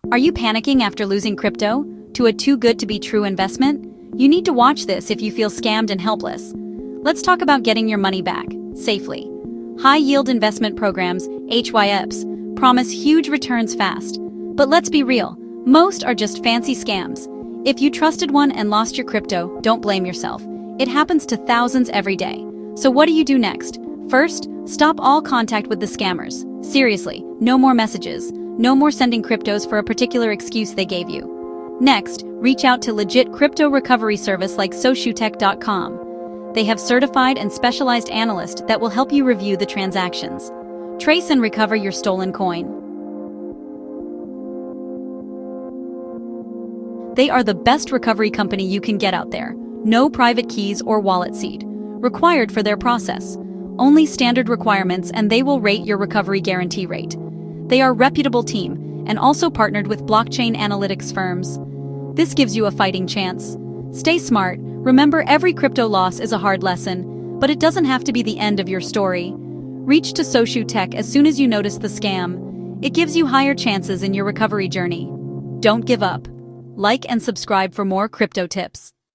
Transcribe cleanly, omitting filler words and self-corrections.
Are you panicking after losing crypto to a too-good-to-be-true investment? You need to watch this if you feel scammed and helpless. Let's talk about getting your money back safely. High-yield investment programs, HYPs, promise huge returns fast. But let's be real, most are just fancy scams. If you trusted one and lost your crypto, don't blame yourself. It happens to thousands every day. So what do you do next? First, stop all contact with the scammers. Seriously, no more messages. No more sending cryptos for a particular excuse they gave you. Next, reach out to legit crypto recovery service like sociutech.com. They have certified and specialized analysts that will help you review the transactions. Trace and recover your stolen coin. They are the best recovery company you can get out there. No private keys or wallet seed required for their process. Only standard requirements, and they will rate your recovery guarantee rate. They are a reputable team and also partnered with blockchain analytics firms. This gives you a fighting chance. Stay smart. Remember, every crypto loss is a hard lesson, but it doesn't have to be the end of your story. Reach to sociutech as soon as you notice the scam. It gives you higher chances in your recovery journey. Don't give up. Like and subscribe for more crypto tips.